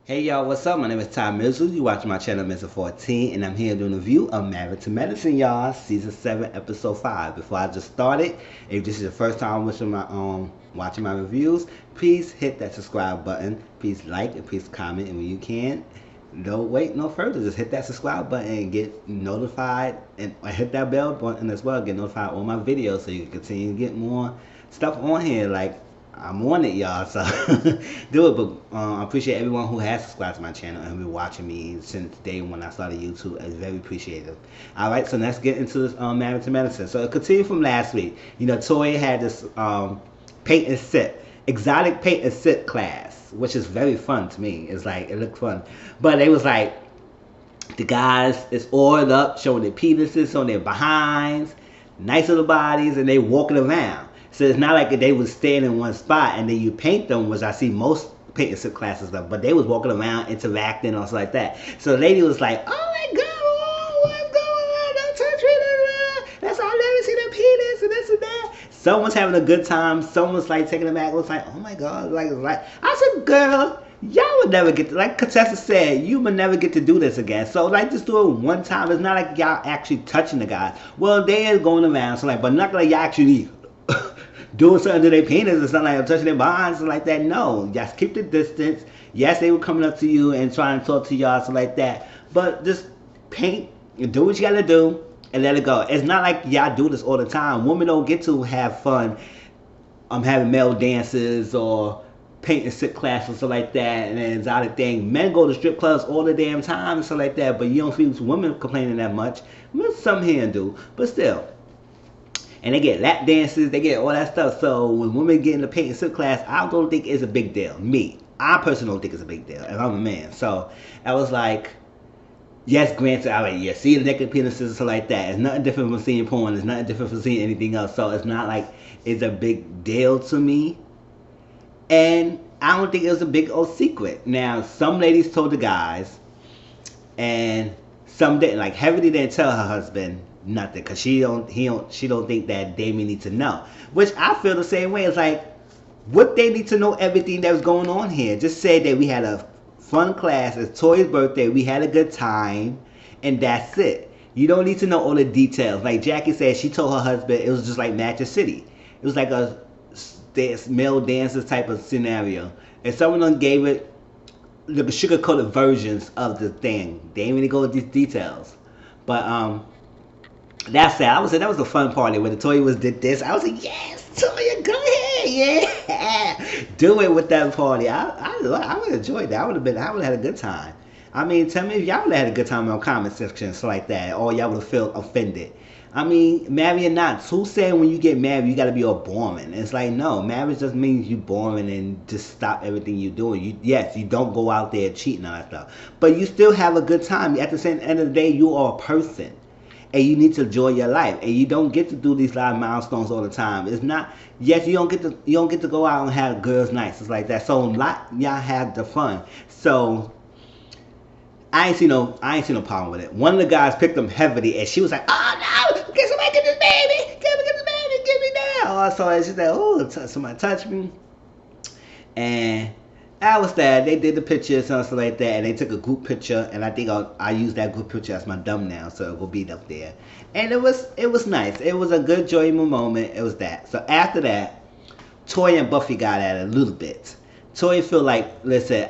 Hey y'all, what's up? My name is Ty Mizzle. You watching my channel Mizzle 14, and I'm here doing a review of Married to Medicine, y'all, season 7, episode 5. Before I just started, if this is your first time watching my reviews, please hit that subscribe button. Please like and please comment, and when you can, don't wait no further. Just hit that subscribe button and get notified, and hit that bell button as well. Get notified on my videos so you can continue to get more stuff on here. Like, I'm on it, y'all, so do it. But I appreciate everyone who has subscribed to my channel and been watching me since day when I started YouTube. It's very appreciative. All right, so let's get into this Married to Medicine. So it continued from last week. You know, Toya had this paint and sip, exotic paint and sip class, which is very fun to me. It's like, it looked fun. But it was like, the guys is oiled up, showing their penises, showing their behinds, nice little bodies, and they walking around. So it's not like they was staying in one spot and then you paint them, which I see most paint and sip classes stuff, but they was walking around interacting or something like that. So the lady was like, oh my god, oh, what's going on? Don't touch me. That's all, I never see the penis and this and that. Someone's having a good time. Someone's like taking it back. It was like, oh my god, like I said, girl, y'all would never get to, like Contessa said, you would never get to do this again. So like, just do it one time. It's not like y'all actually touching the guy. Well, they is going around, so like, but not like y'all actually doing something to their penis or something, like touching their behinds and like that. No, just keep the distance. Yes, they were coming up to you and trying to talk to y'all, so like that. But just paint and do what you gotta do and let it go. It's not like y'all do this all the time. Women don't get to have fun having male dances or paint and sip class or stuff like that, and then exotic thing. Men go to strip clubs all the damn time and stuff like that, but you don't see women complaining that much. Well, some here and do, but still. And they get lap dances, they get all that stuff. So when women get in the paint and sip class, I don't think it's a big deal. Me, I personally don't think it's a big deal, and I'm a man. So I was like, yes, granted, I like, yeah, see the naked penises and stuff like that. It's nothing different from seeing porn. It's nothing different from seeing anything else. So it's not like it's a big deal to me. And I don't think it was a big old secret. Now, some ladies told the guys, and some didn't. Like Heavenly didn't tell her husband nothing because she don't think that Damien need to know. Which I feel the same way. It's like, what they need to know everything that was going on here. Just say that we had a fun class. It's Toya's birthday. We had a good time, and that's it. You don't need to know all the details. Like Jackie said, she told her husband it was just like Magic City. It was like a male dancers type of scenario. And someone gave it the sugar-coated versions of the thing. They didn't really go into these details. But that's that. I would say that was a fun party when the Toya was did this. I was like, yes, Toya, go ahead, yeah, do it with that party. I would have enjoyed that. I would have had a good time. I mean, tell me if y'all would have had a good time in the comment section, so like that, or y'all would have felt offended. I mean, marry or not, who said when you get married you gotta be all boring? It's like, no, marriage just means you boring and just stop everything you're doing. Yes, you don't go out there cheating and all that stuff, but you still have a good time. At the same end of the day, you are a person. And you need to enjoy your life, and you don't get to do these live milestones all the time. It's not, yes, you don't get to go out and have girls' nights. It's like that. So y'all have the fun. So I ain't see no problem with it. One of the guys picked him heavily, and she was like, oh no, get somebody get this baby, get this baby, give me now. So she said, oh, somebody touch me, and I was there. They did the pictures and stuff like that, and they took a group picture, and I think I used that group picture as my thumbnail, so it will be up there. And it was nice. It was a good, enjoyable moment. It was that. So after that, Toya and Buffy got at it a little bit. Toya feel like, listen,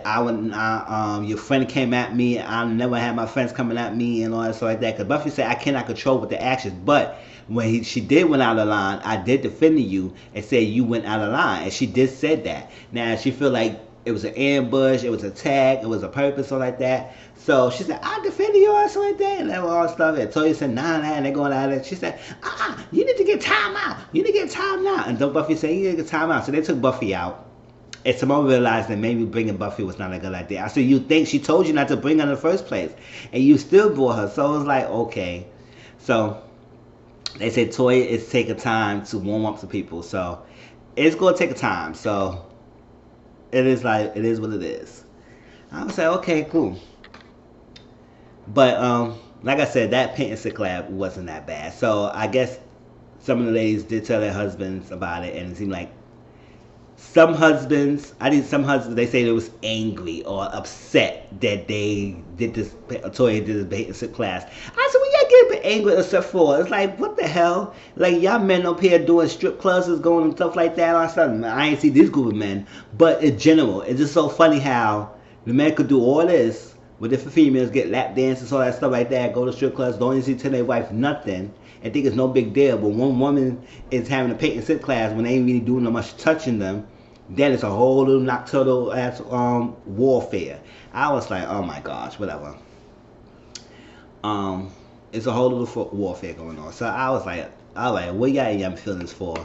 your friend came at me. I never had my friends coming at me and all that stuff like that. Because Buffy said I cannot control with the actions, but when she did went out of line, I did defend you and said you went out of line, and she did said that. Now she feel like it was an ambush, it was a tag, it was a purpose, or like that. So she said, I defended you or something like that, and that was all stuff. And Toya said, nah, and they're going at it. She said, you need to get time out. You need to get time out. And Buffy said, you need to get time out. So they took Buffy out. And someone realized that maybe bringing Buffy was not a good idea. I said, you think she told you not to bring her in the first place, and you still brought her. So it was like, okay. So they said Toya is taking time to warm up to people. So it's going to take a time. So it is what it is. I would say, okay, cool. But like I said, that paint and sip collab wasn't that bad. So I guess some of the ladies did tell their husbands about it, and it seemed like some husbands, I think some husbands, they say they was angry or upset that they did this, Toya did this bait and sit class. I said, well, y'all get a bit angry except for, it's like, what the hell? Like, y'all men up here doing strip clubs going and stuff like that or something. I ain't see this group of men. But in general, it's just so funny how the men could do all this, with different females, get lap dances, all that stuff like that, go to strip clubs, don't even see tell their wife nothing, and think it's no big deal. But one woman is having a paint and sip class when they ain't really doing no much touching them, then it's a whole little nocturnal ass warfare. I was like, oh my gosh, whatever. It's a whole little warfare going on. So I was like, all right, what y'all in your feelings for?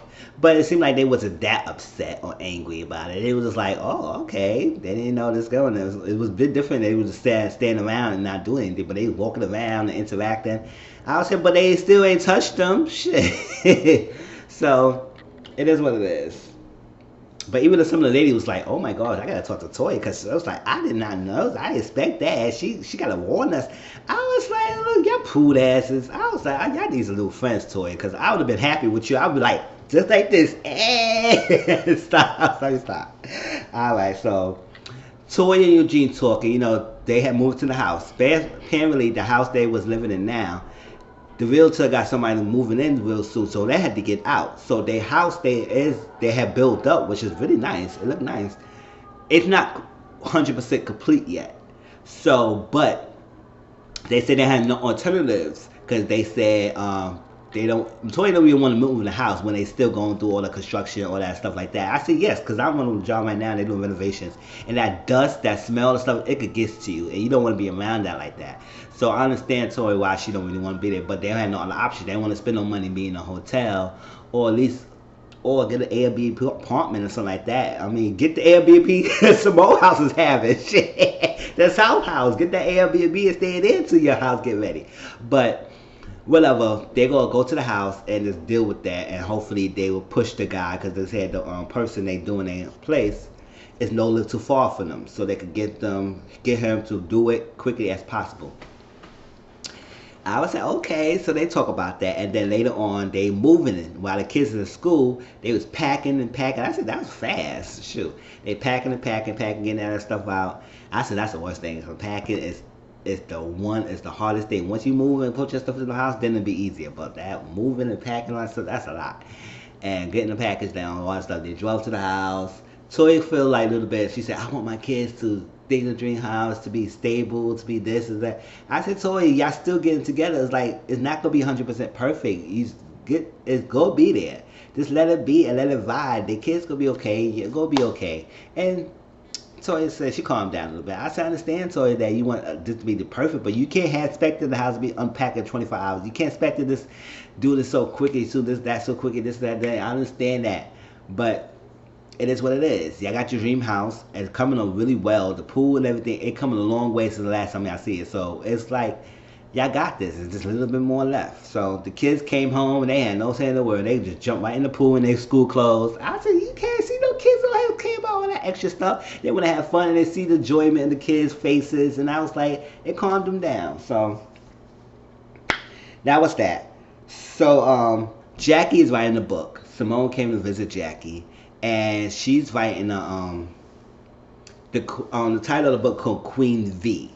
But it seemed like they wasn't that upset or angry about it. It was just like, oh, okay. They didn't know this going. It was a bit different. They was just standing around and not doing anything, but they was walking around and interacting. I was saying, but they still ain't touched them. Shit. So it is what it is. But even if some of the lady was like, oh my gosh, I gotta talk to Toya, because I was like, I did not know. I didn't expect that. She gotta warn us. I was like, look, y'all prude asses. I was like, y'all need some little friends, Toya, because I would have been happy with you. I would be like, just like this. Stop. All right, so Toya and Eugene talking. You know, they had moved to the house. Apparently, the house they was living in now, the realtor got somebody moving in real soon, so they had to get out. So their house they had built up, which is really nice. It looked nice. It's not 100% complete yet. So, but they said they had no alternatives because they said they don't. Toya don't even want to move in the house when they still going through all the construction, all that stuff like that. I said yes, because I'm on a job right now. They're doing renovations, and that dust, that smell, and stuff, it could get to you, and you don't want to be around that like that. So I understand Toya why she don't really want to be there, but they had no other option. They want to spend no money being in a hotel, or at least, or get an Airbnb apartment or something like that. I mean, get the Airbnb some more houses have it. Shit, that's South House. Get that Airbnb and stay there until your house get ready. But whatever, they're gonna go to the house and just deal with that, and hopefully they will push the guy, because they said the person they doing in place is no live too far from them, so they could get him to do it quickly as possible. I was like, okay, so they talk about that, and then later on, they moving in. While the kids in school, they was packing and packing. I said, that was fast. Shoot. They packing and packing, getting that stuff out. I said, that's the worst thing. So packing is the hardest thing. Once you move and put your stuff in the house, then it'll be easier. But that moving and packing and stuff, that's a lot. And getting the package down, all that stuff. They drove to the house. Toya feel like a little bit. She said, I want my kids to think the dream house, to be stable, to be this and that. I said, Toya, y'all still getting together. It's like, it's not going to be 100% perfect. It's going to be there. Just let it be and let it vibe. The kids going to be okay. You're going to be okay. And Toya said, she calmed down a little bit. I said, I understand, Toya, that you want this to be the perfect, but you can't expect the house to be unpacked in 24 hours. You can't expect to just do this so quickly, so that so quickly, this, that. I understand that. But it is what it is. Y'all got your dream house. It's coming on really well. The pool and everything, it coming a long way since the last time y'all see it. So it's like, y'all got this. It's just a little bit more left. So the kids came home and they had no say in the word. They just jumped right in the pool in their school clothes. I said, you can't see no kids who care about all that extra stuff. They want to have fun and they see the enjoyment in the kids' faces. And I was like, it calmed them down. So that was that. So Jackie is writing a book. Simone came to visit Jackie. And she's writing the title of the book called Queen V,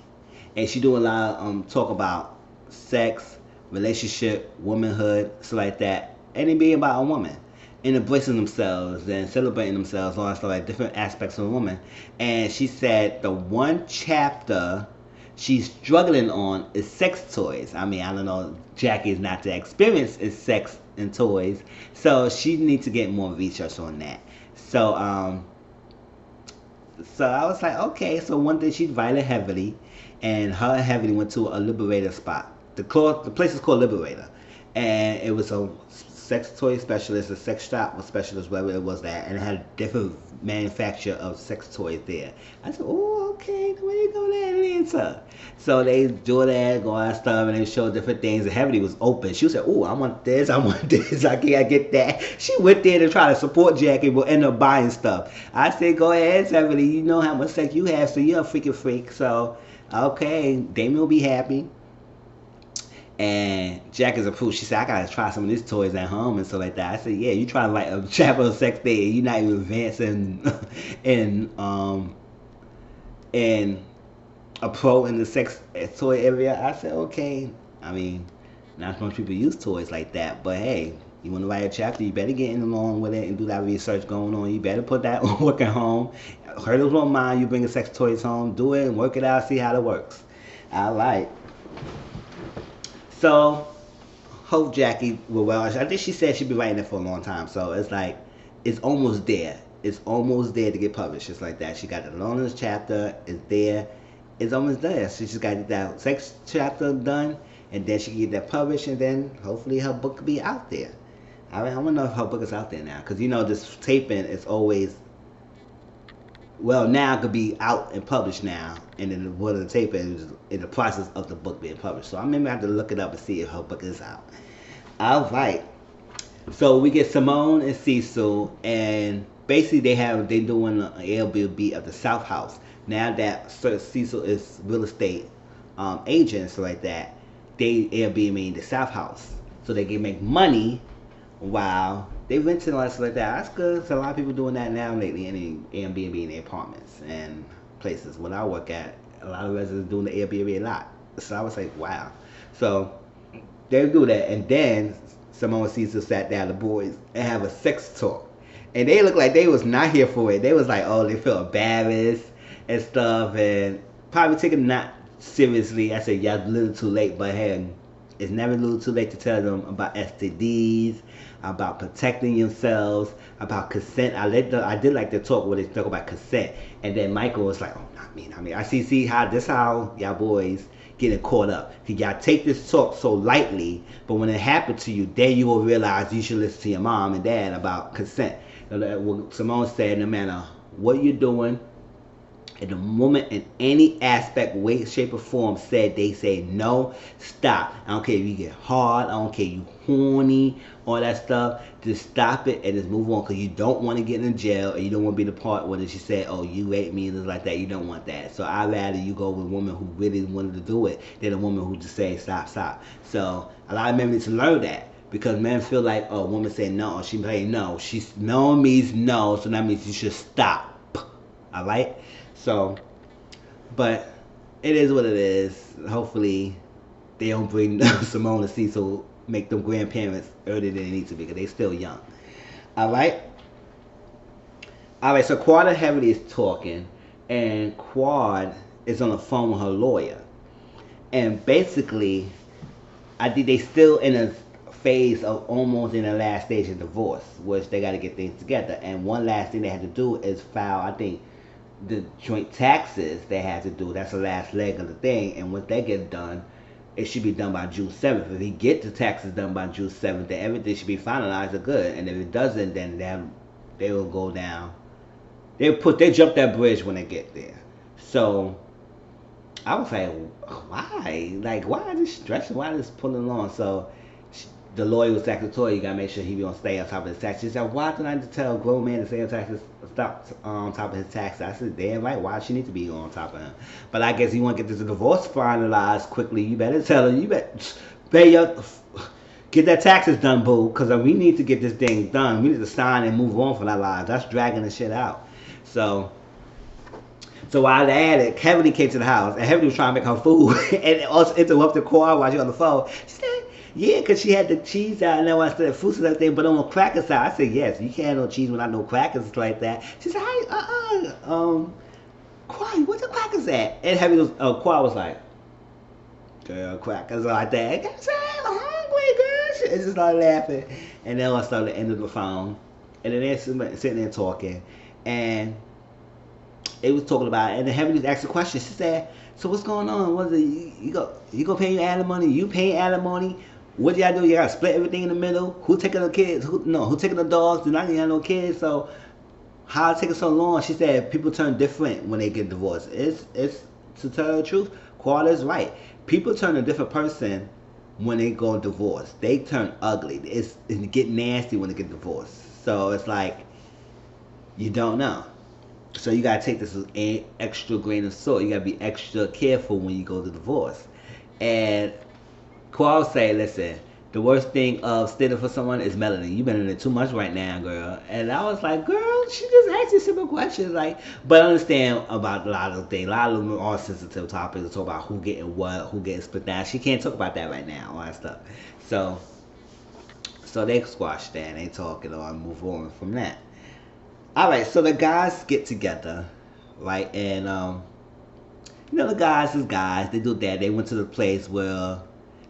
and she do a lot of talk about sex, relationship, womanhood, stuff like that, and it being about a woman and embracing themselves and celebrating themselves, all that stuff, like different aspects of a woman. And she said the one chapter she's struggling on is sex toys. I mean, I don't know, Jackie is not that experienced in sex and toys, so she needs to get more research on that. So I was like, okay. So one day she invited Heavily, and her and Heavily went to a Liberator spot. The place is called Liberator, and it was a sex toy specialist, a sex shop specialist, whatever it was that, and it had different manufacturer of sex toys there. I said, oh, okay, where you go there, Atlanta? So they do that, go on stuff, and they show different things. And Heavily was open. She said, oh, I want this, I can't get that. She went there to try to support Jackie, but ended up buying stuff. I said, go ahead, Heavily, you know how much sex you have, so you're a freaking freak. So, okay, Damien will be happy. And Jack is approved. She said, I gotta try some of these toys at home and stuff like that. I said, yeah, you trying to like a chapter of sex day and you're not even advancing in a pro in the sex toy area. I said, okay. I mean, not much people use toys like that, but hey, you want to write a chapter, you better get in along with it and do that research going on. You better put that work at home. Hurdles won't mind you bringing sex toys home. Do it and work it out, see how it works. All right. So, hope Jackie will well. I think she said she'd be writing it for a long time. So it's like, it's almost there. It's almost there to get published. It's like that. She got the longest chapter. It's there. It's almost there. She just got to get that sex chapter done, and then she can get that published, and then hopefully her book will be out there. I want to know if her book is out there now, because you know this taping is always, well, now it could be out and published now, and then what the taping is in the process of the book being published. So I maybe have to look it up and see if her book is out. All right. So we get Simone and Cecil, and basically they doing an Airbnb of the South House. Now that Cecil is real estate agent, so like that, they Airbnb the South House, so they can make money while they renting all stuff like that. That's good. So a lot of people doing that now lately in Airbnb in their apartments and places. When I work at, a lot of residents doing the Airbnb a lot. So I was like, wow. So they do that, and then Simone and Cecil sat down, the boys, and have a sex talk. And they looked like they was not here for it. They was like, oh, they feel embarrassed and stuff, and probably taking it not seriously. I said, yeah, a little too late, but hey, it's never a little too late to tell them about STDs, about protecting yourselves, about consent. I did like the talk where they talk about consent, and then Michael was like, oh, not me. I see how y'all boys getting caught up. Y'all take this talk so lightly, but when it happened to you, then you will realize you should listen to your mom and dad about consent. What Simone said, no matter what you're doing, and the woman in any aspect, way, shape, or form said, they say no, stop. I don't care if you get hard, I don't care if you horny, all that stuff. Just stop it and just move on, because you don't want to get in jail, and you don't want to be the part where she said, oh, you raped me, and it's like that. You don't want that. So I'd rather you go with a woman who really wanted to do it than a woman who just say stop. So a lot of men need to learn that, because men feel like, oh, a woman said no, she saying no. No means no, so that means you should stop. All right? So, but it is what it is. Hopefully, they don't bring Simone and Cecil, make them grandparents earlier than they need to be, because they still young. All right? All right, so Quad and Heavenly is talking, and Quad is on the phone with her lawyer. And basically, I think they still in a phase of almost in the last stage of divorce, which they got to get things together. And one last thing they had to do is file, I think, the joint taxes they have to do. That's the last leg of the thing, and once they get done, it should be done by June 7th. If he get the taxes done by June 7th, then everything should be finalized or good. And if it doesn't, then they will go down. They jump that bridge when they get there. So I was like, why? Like, why is this stressing? Why is this pulling along? So the lawyer was like, you gotta make sure he gonna stay on top of his taxes. She said, why didn't I just tell a grown man to stay on top of his taxes? I said, damn right, why she need to be on top of him? But I guess you want to get this divorce finalized quickly. You better tell her, you better get that taxes done, boo, because we need to get this thing done. We need to sign and move on for our lives. That's dragging the shit out. So while they at it, Heavenly came to the house, and Heavenly was trying to make her food, and also interrupted Cora while she was on the phone. She said, yeah, because she had the cheese out, and then I said fruits and everything, but on the crackers out. I said, yes, you can't have no cheese without no crackers like that. She said, Quad, where's the crackers at? And Heavenly was, Quad was like, girl, crackers like that. I said, I'm hungry, girl. She just started laughing, and then I started to end of the phone, and then they're sitting there talking, and they was talking about it, and then Heavenly was asking questions. She said, so what's going on? What is it? You go pay your alimony? You paying alimony? What y'all do? You gotta split everything in the middle? Who taking the kids? Who taking the dogs? Do not have no kids? So how it taking so long? She said people turn different when they get divorced. It's to tell the truth, Quad is right. People turn a different person when they go divorce. They turn ugly. It get nasty when they get divorced. So it's like you don't know. So you gotta take this with an extra grain of salt. You gotta be extra careful when you go to divorce. And Qual say, listen, the worst thing of stealing for someone is Melanie. You've been in it too much right now, girl. And I was like, girl, she just asked you simple questions. Like, but I understand about a lot of things. A lot of them are sensitive topics. Talk about who getting what, who getting split down. She can't talk about that right now, all that stuff. So, so they squash that and they talk and move on from that. All right, so the guys get together, right? And the guys is guys. They do that. They went to the place where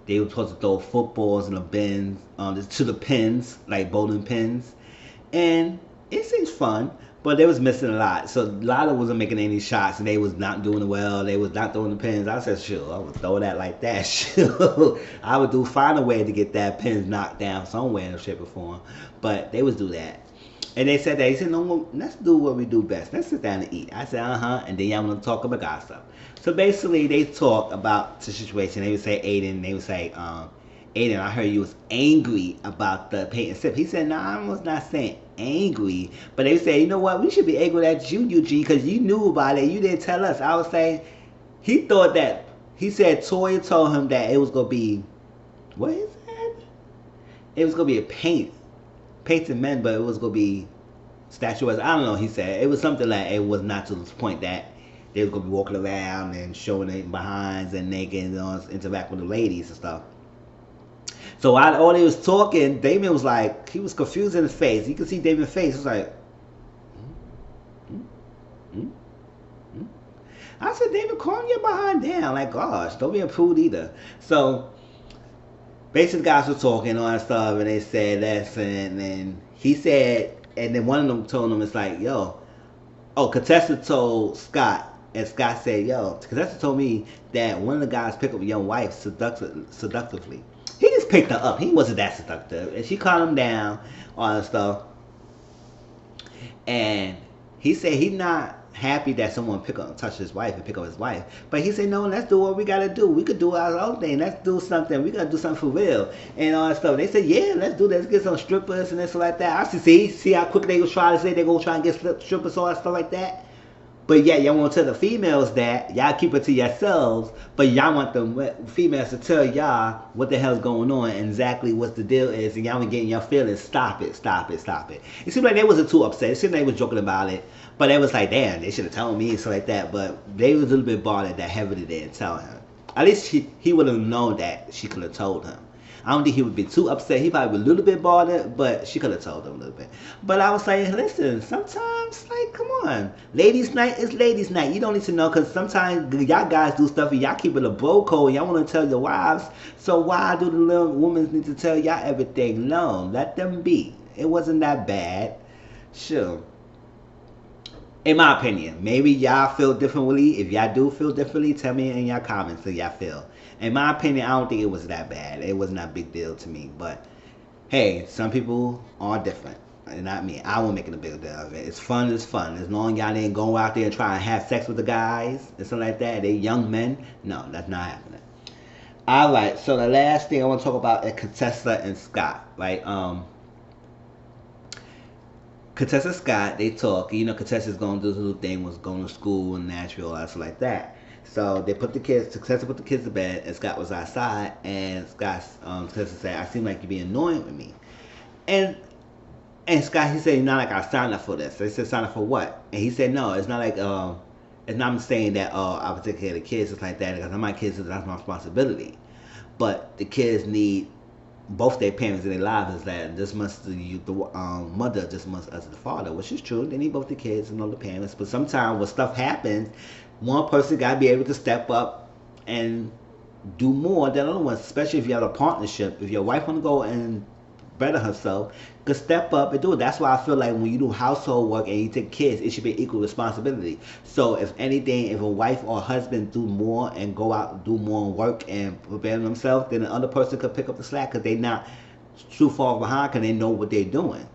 they were supposed to throw footballs in the bins, to the pins, like bowling pins, and it seems fun. But they was missing a lot, so Lala wasn't making any shots, and they was not doing it well. They was not throwing the pins. I said, sure, I would throw that like that. Sure, I would find a way to get that pins knocked down somewhere in the shape or form. But they was do that. And they said that. He said, no, let's do what we do best. Let's sit down and eat. I said, uh-huh. And then y'all want to talk about gossip. So basically, they talk about the situation. They would say, Aiden, they would say, Aiden, I heard you was angry about the paint and sip. He said, no, I was not saying angry. But they would say, you know what, we should be angry at you, Eugene, because you knew about it. You didn't tell us. I was saying, he thought that, he said Toya told him that it was going to be, what is that? It was going to be a painted men, but it was going to be statuesque. I don't know, he said. It was something like it was not to the point that they was going to be walking around and showing their behinds and naked and interact with the ladies and stuff. So while all they was talking, Damien was like, he was confused in his face. You could see Damien's face. He was like, I said, David, calm your behind down. Like, gosh, don't be a prude either. So basically, guys were talking and all that stuff, and they said that, and then he said, and then one of them told him, it's like, yo, Contessa told Scott, and Scott said, yo, Contessa told me that one of the guys picked up a young wife seductively. He just picked her up. He wasn't that seductive. And she calmed him down, all that stuff. And he said he's not happy that someone touch his wife and pick up his wife. But he said, no, let's do what we got to do. We could do our own thing. Let's do something. We got to do something for real. And all that stuff. They said, yeah, let's do that. Let's get some strippers and this like that. I see how quick they was trying to say they're going to try and get strippers, all that stuff like that. But yeah, y'all want to tell the females that. Y'all keep it to yourselves. But y'all want the females to tell y'all what the hell's going on and exactly what the deal is. And y'all ain't getting your feelings. Stop it. Stop it. Stop it. It seemed like they wasn't too upset. It seemed like they was joking about it. But they was like, damn, they should have told me and stuff like that. But they was a little bit bothered that Heavenly didn't tell him. At least he would have known that she could have told him. I don't think he would be too upset. He probably was a little bit bothered, but she could have told him a little bit. But I was like, listen, sometimes, like, come on. Ladies' night is ladies' night. You don't need to know, because sometimes y'all guys do stuff and y'all keep it a bro code. Y'all want to tell your wives. So why do the little women need to tell y'all everything? No, let them be. It wasn't that bad. Sure. In my opinion, maybe y'all feel differently. If y'all do feel differently, tell me in your comments how y'all feel. In my opinion, I don't think it was that bad. It was not a big deal to me. But hey, some people are different. Not me. I won't make it a big deal of it. It's fun. It's fun. As long as y'all didn't go out there and try and have sex with the guys and something like that. They young men. No, that's not happening. All right. So the last thing I want to talk about is Contessa and Scott. Right. Contessa and Scott, they talk. You know, Contessa's going to do this little thing, was going to school in Nashville, or stuff like that. So they put the kids, Contessa put the kids to bed, and Scott was outside, and Contessa said, I seem like you're being annoying with me. And Scott, he said, not like I signed up for this. They said, sign up for what? And he said, no, it's not like, it's not saying that, I would take care of the kids, it's like that, because I'm my kids, that's my responsibility. But the kids need both their parents in their lives, is that this must the mother just must as the father, which is true. They need both the kids and all the parents. But sometimes when stuff happens, one person got to be able to step up and do more than the other one, especially if you have a partnership. If your wife want to go and better herself, could step up and do it. That's why I feel like when you do household work and you take kids, it should be equal responsibility. So if anything, if a wife or husband do more and go out and do more work and prepare themselves, then the other person could pick up the slack because they're not too far behind because they know what they're doing.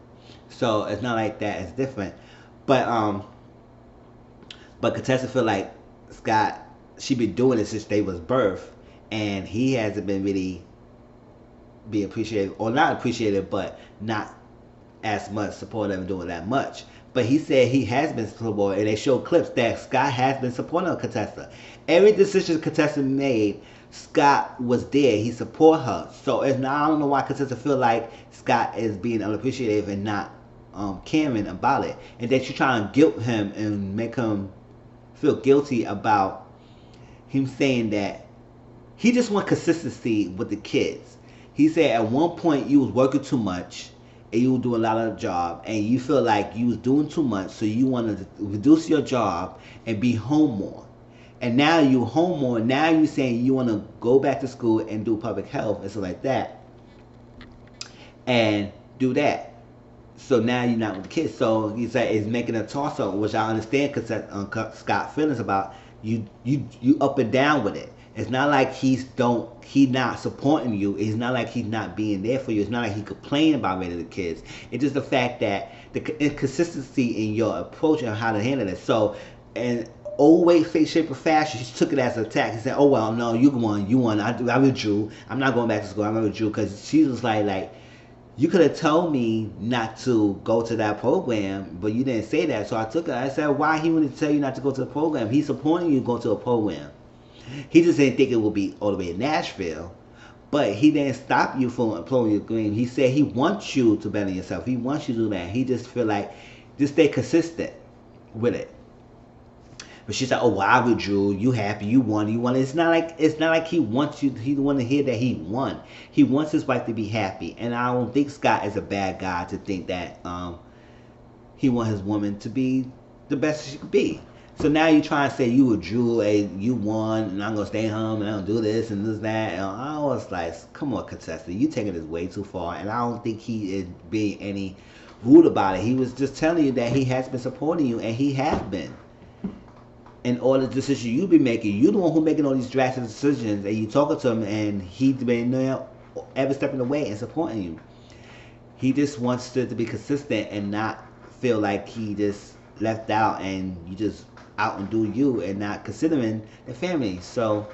So it's not like that. It's different. But Contessa feel like Scott, she been doing it since they was birth, and he hasn't been really be appreciated, or not appreciated, but not as much supportive and doing that much. But he said he has been supportive, and they show clips that Scott has been supporting Contessa. Every decision Contessa made, Scott was there. He support her. So it's not, I don't know why Contessa feel like Scott is being unappreciative and not caring about it, and that you're trying to guilt him and make him feel guilty about him saying that he just want consistency with the kids. He said at one point you was working too much and you were doing a lot of the job and you feel like you was doing too much, so you wanted to reduce your job and be home more. And now you home more. Now you saying you want to go back to school and do public health and stuff like that, and do that. So now you're not with the kids. So he said it's making a toss up, which I understand because Scott feelings about you. You up and down with it. It's not like he not supporting you. It's not like he's not being there for you. It's not like he complained about raising the kids. It's just the fact that the inconsistency in your approach and how to handle it. So, and old way, face, shape, or fashion, she took it as an attack. He said, "Oh well, no, you won. I withdrew. I'm not going back to school. I withdrew," because she was like. You could have told me not to go to that program, but you didn't say that. So I took it. I said, why he wouldn't tell you not to go to the program? He's supporting you to go to a program. He just didn't think it would be all the way in Nashville. But he didn't stop you from employing your dream. He said he wants you to better yourself. He wants you to do that. He just feel like, just stay consistent with it. But she said, "Oh, well, I withdrew. You happy? You won. You won." It's not like he wants you. He want to hear that he won. He wants his wife to be happy, and I don't think Scott is a bad guy to think that he wants his woman to be the best she could be. So now you try and say you withdrew, you won, and I'm gonna stay home and I don't do this and this that. And I was like, come on, contestant, you taking this way too far, and I don't think he is being any rude about it. He was just telling you that he has been supporting you, and he has been. And all the decisions you be making, you the one who making all these drastic decisions, and you talking to him, and he's been there every step of the way and supporting you. He just wants to be consistent and not feel like he just left out and you just out and do you and not considering the family. So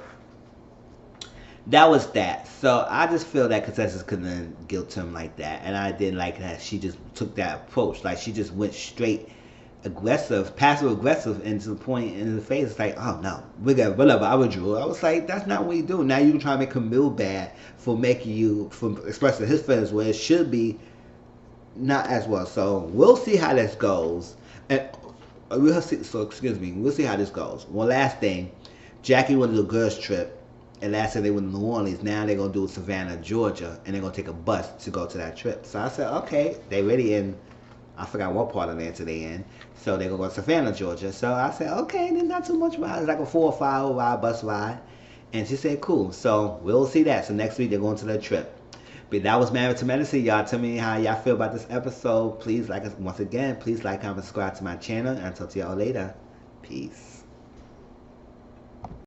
that was that. So I just feel that Contessa couldn't guilt him like that, and I didn't like that she just took that approach. Like she just went straight aggressive, passive aggressive, and to the point in the face. It's like, oh no, whatever, I withdrew. I was like, that's not what you do. Now you try to make him feel bad for making you, for expressing his feelings where it should be not as well. So we'll see how this goes, and we'll see. So excuse me, we'll see how this goes. One last thing, Jackie went to the girls trip, and last time they went to New Orleans. Now they're gonna do Savannah, Georgia, and they're gonna take a bus to go to that trip. So I said, okay, they ready in. I forgot what part of Atlanta they in. So they're going to go to Savannah, Georgia. So I said, okay, there's not too much ride. It's like a 4 or 5 hour ride, bus ride. And she said, cool. So we'll see that. So next week they're going to their trip. But that was Married to Medicine. Y'all tell me how y'all feel about this episode. Please like us once again. Please like, comment, subscribe to my channel. And I'll talk to y'all later. Peace.